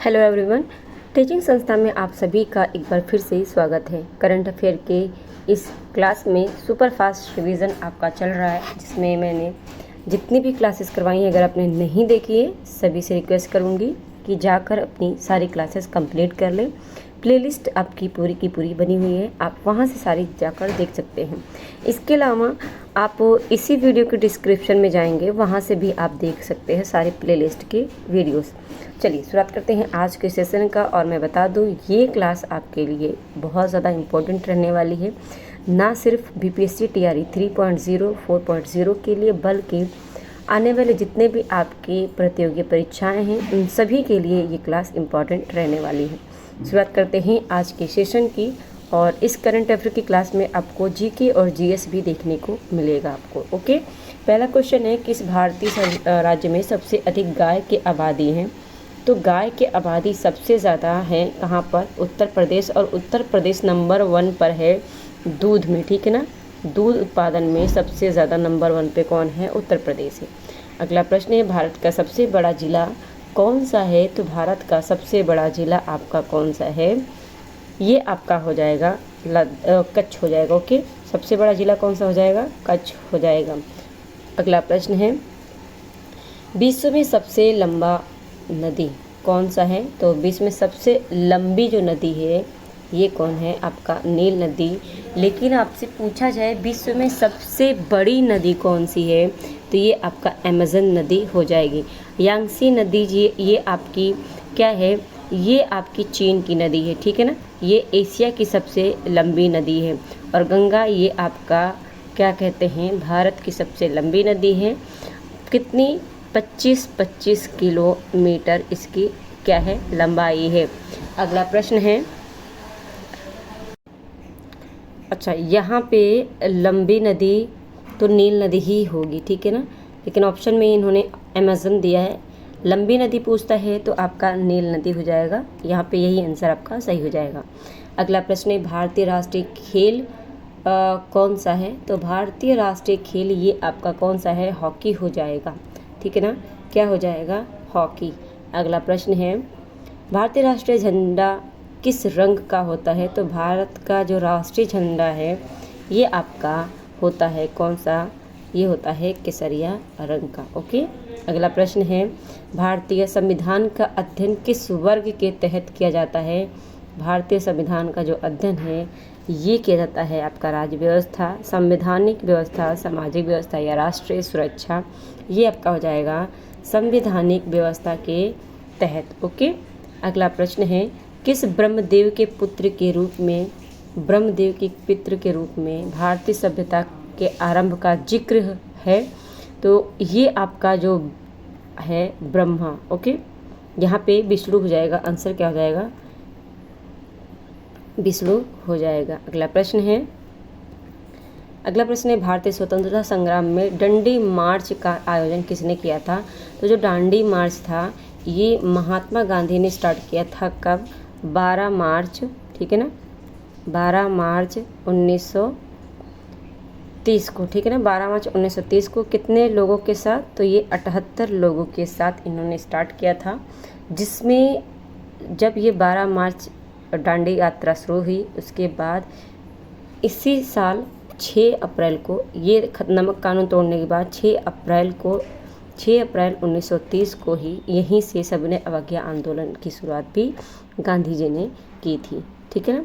Hello everyone. Teaching संस्था में आप सभी का एक बार फिर से स्वागत है। करंट अफेयर के इस क्लास में सुपर फास्ट रिवीजन आपका चल रहा है, जिसमें मैंने जितनी भी क्लासेस करवाई हैं, अगर आपने नहीं देखी है सभी से रिक्वेस्ट करूँगी कि जाकर अपनी सारी क्लासेस कंप्लीट कर लें। प्लेलिस्ट आपकी पूरी की पूरी बनी हुई है, आप वहाँ से सारी जाकर देख सकते हैं। इसके अलावा आप इसी वीडियो के डिस्क्रिप्शन में जाएंगे, वहाँ से भी आप देख सकते हैं सारे प्लेलिस्ट के वीडियोस। चलिए शुरुआत करते हैं आज के सेशन का। और मैं बता दूं, ये क्लास आपके लिए बहुत ज़्यादा इम्पोर्टेंट रहने वाली है, ना सिर्फ बीपीएससी टीआरई 3.0 4.0 के लिए, बल्कि आने वाले जितने भी आपकी प्रतियोगी परीक्षाएं हैं उन सभी के लिए ये क्लास इम्पॉर्टेंट रहने वाली है। शुरुआत करते हैं आज के सेशन की। और इस करंट अफेयर की क्लास में आपको जीके और जीएस भी देखने को मिलेगा आपको। ओके, पहला क्वेश्चन है, किस भारतीय राज्य में सबसे अधिक गाय की आबादी है? तो गाय की आबादी सबसे ज़्यादा है कहाँ पर? उत्तर प्रदेश। और उत्तर प्रदेश नंबर 1 पर है दूध में, ठीक है ना। दूध उत्पादन में सबसे ज़्यादा नंबर 1 पे कौन है? उत्तर प्रदेश है। अगला प्रश्न है, भारत का सबसे बड़ा जिला कौन सा है? तो भारत का सबसे बड़ा जिला आपका कौन सा है? ये आपका हो जाएगा कच्छ हो जाएगा। ओके, सबसे बड़ा जिला कौन सा हो जाएगा? कच्छ हो जाएगा। अगला प्रश्न है, विश्व में सबसे लंबा नदी कौन सा है? तो विश्व में सबसे लंबी जो नदी है ये कौन है? आपका नील नदी। लेकिन आपसे पूछा जाए विश्व में सबसे बड़ी नदी कौन सी है, तो ये आपका अमेज़न नदी हो जाएगी। यांगसी नदी ये आपकी क्या है? ये आपकी चीन की नदी है, ठीक है ना। ये एशिया की सबसे लंबी नदी है। और गंगा ये आपका क्या कहते हैं? भारत की सबसे लंबी नदी है। कितनी? 25 किलोमीटर इसकी क्या है? लंबाई है। अगला प्रश्न है, अच्छा यहाँ पे लंबी नदी तो नील नदी ही होगी, ठीक है ना। लेकिन ऑप्शन में इन्होंने अमेज़न दिया है। लंबी नदी पूछता है तो आपका नील नदी हो जाएगा। यहाँ पे यही आंसर आपका सही हो जाएगा। अगला प्रश्न है, भारतीय राष्ट्रीय खेल कौन सा है? तो भारतीय राष्ट्रीय खेल ये आपका कौन सा है? हॉकी हो जाएगा, ठीक है ना। क्या हो जाएगा? हॉकी। अगला प्रश्न है, भारतीय राष्ट्रीय झंडा किस रंग का होता है? तो भारत का जो राष्ट्रीय झंडा है ये आपका होता है कौन सा? ये होता है केसरिया रंग का। ओके। अगला प्रश्न है, भारतीय संविधान का अध्ययन किस वर्ग के तहत किया जाता है? भारतीय संविधान का जो अध्ययन है ये किया जाता है आपका राज्य व्यवस्था, संवैधानिक व्यवस्था, सामाजिक व्यवस्था या राष्ट्रीय सुरक्षा। ये आपका हो जाएगा संवैधानिक व्यवस्था के तहत। ओके। अगला प्रश्न है, किस ब्रह्मदेव के पुत्र के रूप में भारतीय सभ्यता के आरंभ का जिक्र है? तो ये आपका जो है ब्रह्मा। ओके, यहाँ पे विष्णु हो जाएगा। आंसर क्या हो जाएगा? विष्णु हो जाएगा। अगला प्रश्न है, भारतीय स्वतंत्रता संग्राम में डांडी मार्च का आयोजन किसने किया था? तो जो डांडी मार्च था ये महात्मा गांधी ने स्टार्ट किया था। कब? 12 मार्च, ठीक है ना। 12 मार्च 1930 को, ठीक है ना। 12 मार्च 1930 को। कितने लोगों के साथ? तो ये 78 लोगों के साथ इन्होंने स्टार्ट किया था, जिसमें जब ये 12 मार्च डांडी यात्रा शुरू हुई उसके बाद इसी साल 6 अप्रैल को ये नमक कानून तोड़ने के बाद 6 अप्रैल 1930 को ही यहीं से सबने अवज्ञा आंदोलन की शुरुआत भी गांधी जी ने की थी, ठीक है ना।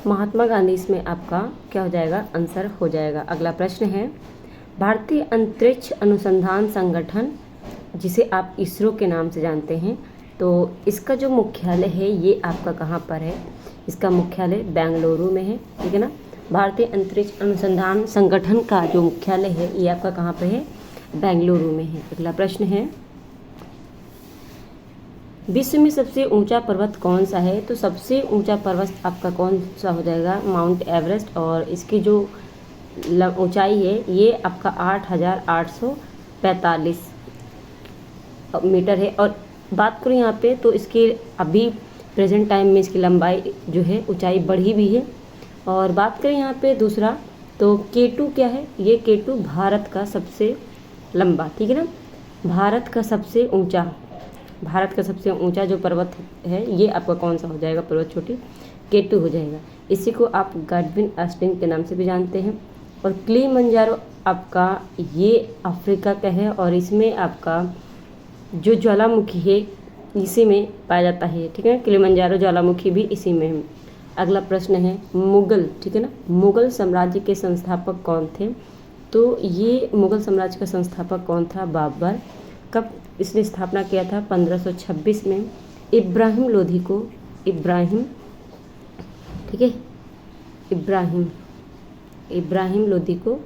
महात्मा गांधी इसमें आपका क्या हो जाएगा? आंसर हो जाएगा। अगला प्रश्न है, भारतीय अंतरिक्ष अनुसंधान संगठन जिसे आप इसरो के नाम से जानते हैं, तो इसका जो मुख्यालय है ये आपका कहाँ पर है? इसका मुख्यालय बेंगलुरु में है, ठीक है ना। भारतीय अंतरिक्ष अनुसंधान संगठन का जो मुख्यालय है ये आपका कहाँ पे है? बेंगलुरु में है। अगला प्रश्न है, विश्व में सबसे ऊंचा पर्वत कौन सा है? तो सबसे ऊंचा पर्वत आपका कौन सा हो जाएगा? Mount Everest. और इसकी जो ऊंचाई है ये आपका 8,845 मीटर है। और बात करूँ यहाँ पे तो इसकी अभी प्रेजेंट टाइम में इसकी लंबाई जो है ऊंचाई बढ़ी भी है। और बात करें यहाँ पे दूसरा तो K2 क्या है? ये K2 भारत का सबसे लंबा, ठीक है ना। भारत का सबसे ऊंचा जो पर्वत है ये आपका कौन सा हो जाएगा पर्वत चोटी? केटू हो जाएगा। इसी को आप गाडविन आस्टिन के नाम से भी जानते हैं। और किलिमंजारो आपका ये अफ्रीका का है और इसमें आपका जो ज्वालामुखी है इसी में पाया जाता है, ठीक है। किलिमंजारो ज्वालामुखी भी इसी में है। अगला प्रश्न है मुगल, ठीक है ना, मुगल साम्राज्य के संस्थापक कौन थे? तो ये मुगल साम्राज्य का संस्थापक कौन था? बाबर। कब इसने स्थापना किया था? 1526 में। इब्राहिम लोधी को, ठीक है, इब्राहिम लोधी को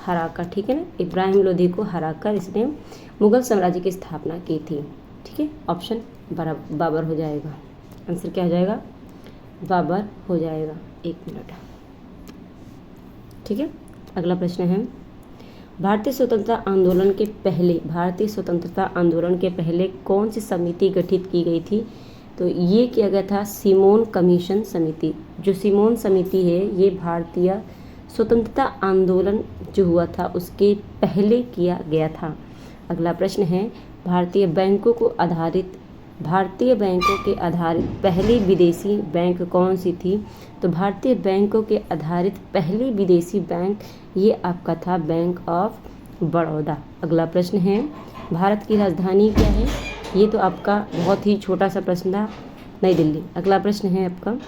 हराकर, ठीक है ना, इब्राहिम लोधी को हराकर इसने मुगल साम्राज्य की स्थापना की थी, ठीक है। ऑप्शन बाबर हो जाएगा। आंसर क्या हो जाएगा? बाबर हो जाएगा। 1 मिनट, ठीक है। अगला प्रश्न है भारतीय स्वतंत्रता आंदोलन के पहले कौन सी समिति गठित की गई थी? तो ये किया गया था सिमोन कमीशन समिति। जो सिमोन समिति है ये भारतीय स्वतंत्रता आंदोलन जो हुआ था उसके पहले किया गया था। अगला प्रश्न है भारतीय बैंकों के आधारित पहली विदेशी बैंक कौन सी थी? तो भारतीय बैंकों के आधारित पहली विदेशी बैंक ये आपका था बैंक ऑफ बड़ौदा। अगला प्रश्न है भारत की राजधानी क्या है? ये तो आपका बहुत ही छोटा सा प्रश्न था, नई दिल्ली। अगला प्रश्न है आपका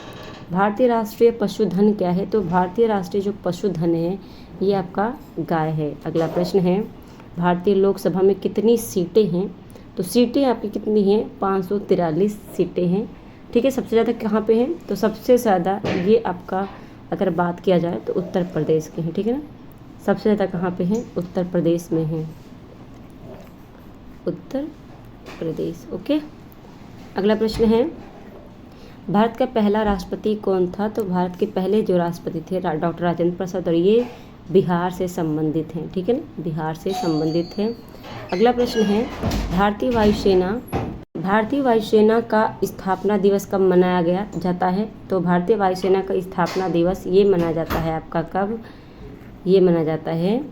भारतीय राष्ट्रीय पशुधन क्या है? तो भारतीय राष्ट्रीय जो पशुधन है ये आपका गाय है। अगला प्रश्न है भारतीय लोकसभा में कितनी सीटें हैं? तो सीटें आपकी कितनी हैं? 543 सीटें हैं, ठीक है। सबसे ज़्यादा कहाँ पे हैं? तो सबसे ज़्यादा ये आपका अगर बात किया जाए तो उत्तर प्रदेश के हैं, ठीक है ना। सबसे ज़्यादा कहाँ पे हैं? उत्तर प्रदेश में हैं, उत्तर प्रदेश, ओके। अगला प्रश्न है भारत का पहला राष्ट्रपति कौन था? तो भारत के पहले जो राष्ट्रपति थे डॉक्टर राजेंद्र प्रसाद और ये बिहार से संबंधित हैं, ठीक है ना, बिहार से संबंधित हैं। अगला प्रश्न है भारतीय वायुसेना का स्थापना दिवस कब मनाया जाता है? तो भारतीय वायुसेना का स्थापना दिवस ये मनाया जाता है आपका कब? ये मनाया जाता है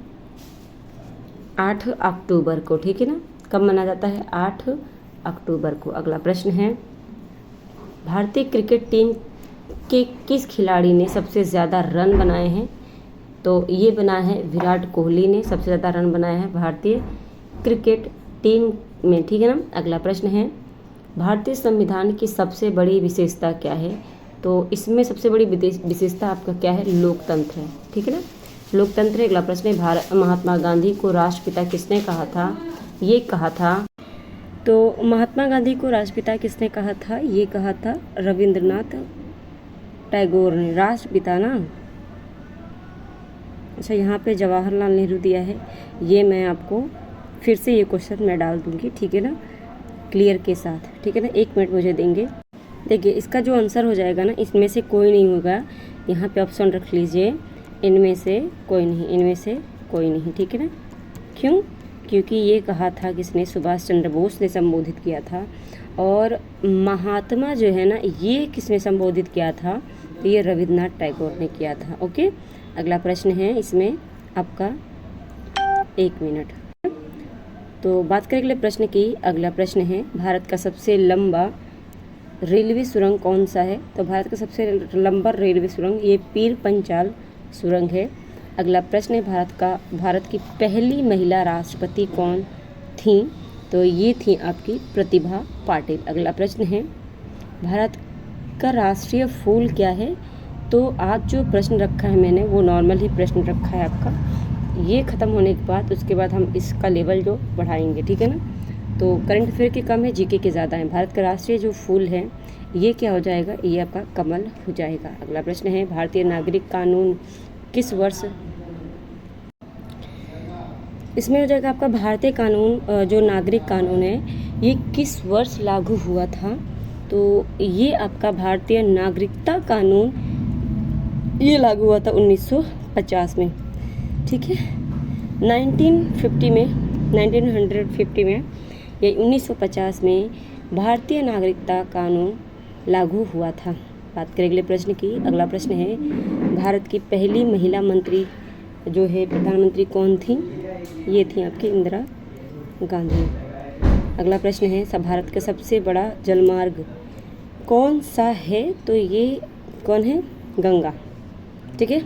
8 अक्टूबर को, ठीक है ना। कब मनाया जाता है? 8 अक्टूबर को। अगला प्रश्न है भारतीय क्रिकेट टीम के किस खिलाड़ी ने सबसे ज़्यादा रन बनाए हैं? तो ये बना है विराट कोहली ने सबसे ज़्यादा रन बनाया है भारतीय क्रिकेट टीम में, ठीक है ना। अगला प्रश्न है भारतीय संविधान की सबसे बड़ी विशेषता क्या है? तो इसमें सबसे बड़ी विशेषता आपका क्या है? लोकतंत्र है, ठीक है ना, लोकतंत्र है। अगला प्रश्न है महात्मा गांधी को राष्ट्रपिता किसने कहा था? ये कहा था, तो महात्मा गांधी को राष्ट्रपिता किसने कहा था? ये कहा था रविंद्रनाथ टैगोर ने। राष्ट्रपिता ना, अच्छा यहाँ पे जवाहरलाल नेहरू दिया है, ये मैं आपको फिर से ये क्वेश्चन मैं डाल दूँगी, ठीक है ना, क्लियर के साथ, ठीक है ना। 1 मिनट मुझे देंगे। देखिए इसका जो आंसर हो जाएगा ना, इसमें से कोई नहीं होगा। यहाँ पे ऑप्शन रख लीजिए, इनमें से कोई नहीं, ठीक है ना। क्यों? क्योंकि ये कहा था किसने? सुभाष चंद्र बोस ने संबोधित किया था। और महात्मा जो है ना, ये किसने संबोधित किया था? तो ये रविन्द्रनाथ टैगोर ने किया था, ओके। अगला प्रश्न है इसमें आपका 1 मिनट। तो बात करें अगले प्रश्न की। अगला प्रश्न है भारत का सबसे लंबा रेलवे सुरंग कौन सा है? तो भारत का सबसे लंबा रेलवे सुरंग ये पीर पंचाल सुरंग है। अगला प्रश्न है भारत की पहली महिला राष्ट्रपति कौन थी? तो ये थी आपकी प्रतिभा पाटिल। अगला प्रश्न है भारत का राष्ट्रीय फूल क्या है? तो आज जो प्रश्न रखा है मैंने वो नॉर्मल ही प्रश्न रखा है आपका। ये ख़त्म होने के बाद उसके बाद हम इसका लेवल जो बढ़ाएंगे, ठीक है ना। तो करंट अफेयर के कम है, जीके के ज़्यादा है। भारत का राष्ट्रीय जो फूल है ये क्या हो जाएगा? ये आपका कमल हो जाएगा। अगला प्रश्न है भारतीय नागरिक कानून किस वर्ष, इसमें हो जाएगा आपका भारतीय कानून जो नागरिक कानून है ये किस वर्ष लागू हुआ था? तो ये आपका भारतीय नागरिकता कानून ये लागू हुआ था 1950 में, ठीक है। 1950 में या 1950 में भारतीय नागरिकता कानून लागू हुआ था। बात करें अगले प्रश्न की। अगला प्रश्न है भारत की पहली महिला मंत्री जो है प्रधानमंत्री कौन थी? ये थी आपकी इंदिरा गांधी। अगला प्रश्न है, भारत का सबसे बड़ा जलमार्ग कौन सा है? तो ये कौन है? गंगा। ठीक है,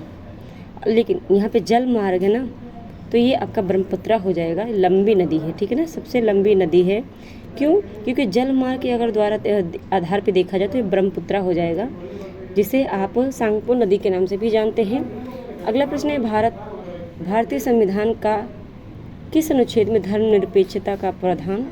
लेकिन यहाँ पे जल मार्ग है ना, तो ये आपका ब्रह्मपुत्रा हो जाएगा। लंबी नदी है, ठीक है ना, सबसे लंबी नदी है। क्यों? क्योंकि जल मार्ग के अगर द्वारा आधार पे देखा जाए तो ये ब्रह्मपुत्रा हो जाएगा, जिसे आप सांगपो नदी के नाम से भी जानते हैं। अगला प्रश्न है, भारतीय संविधान का किस अनुच्छेद में धर्मनिरपेक्षता का प्रावधान?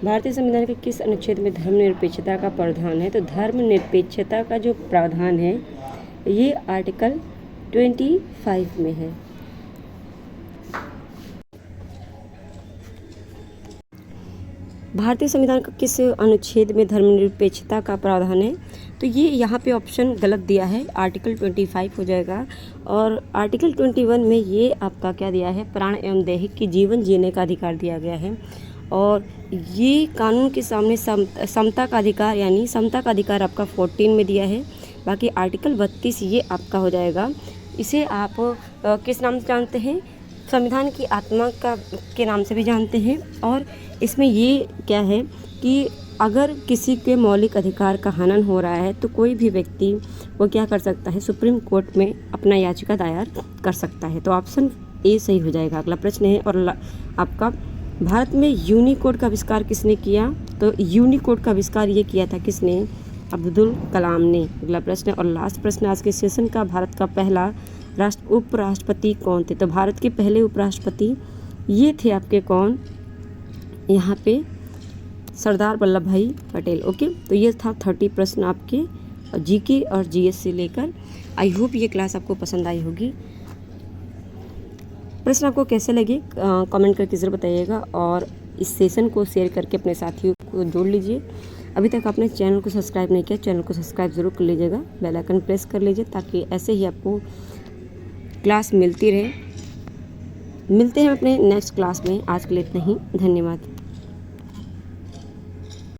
भारतीय संविधान के किस अनुच्छेद में धर्मनिरपेक्षता का प्रावधान है? तो धर्मनिरपेक्षता का जो प्रावधान है ये आर्टिकल 25 में है। भारतीय संविधान का किस अनुच्छेद में धर्मनिरपेक्षता का प्रावधान है? तो ये यहाँ पे ऑप्शन गलत दिया है, आर्टिकल 25 हो जाएगा। और आर्टिकल 21 में ये आपका क्या दिया है? प्राण एवं दैहिक की जीवन जीने का अधिकार दिया गया है। और ये कानून के सामने समता का अधिकार, यानी समता का अधिकार आपका 14 में दिया है। बाकी आर्टिकल 32 ये आपका हो जाएगा। इसे आप किस नाम से जानते हैं? संविधान की आत्मा के नाम से भी जानते हैं। और इसमें ये क्या है कि अगर किसी के मौलिक अधिकार का हनन हो रहा है तो कोई भी व्यक्ति वो क्या कर सकता है? सुप्रीम कोर्ट में अपना याचिका दायर कर सकता है। तो ऑप्शन ए सही हो जाएगा। अगला प्रश्न है, और आपका भारत में यूनिकोड का आविष्कार किसने किया? तो यूनिकोड का आविष्कार ये किया था किसने? अब्दुल कलाम ने। अगला प्रश्न और लास्ट प्रश्न आज के सेशन का, भारत का पहला उपराष्ट्रपति कौन थे? तो भारत के पहले उपराष्ट्रपति ये थे आपके कौन? यहाँ पे सरदार वल्लभ भाई पटेल। ओके, तो ये था 30 प्रश्न आपके जीके और जीएस से लेकर। आई होप ये क्लास आपको पसंद आई होगी। प्रश्न आपको कैसे लगे कमेंट करके ज़रूर बताइएगा, और इस सेशन को शेयर करके अपने साथियों को जोड़ लीजिए। अभी तक आपने चैनल को सब्सक्राइब नहीं किया, चैनल को सब्सक्राइब ज़रूर कर लीजिएगा, बेल आइकन प्रेस कर लीजिए, ताकि ऐसे ही आपको क्लास मिलती रहे। मिलते हैं अपने नेक्स्ट क्लास में। आज के लिए इतना ही, धन्यवाद।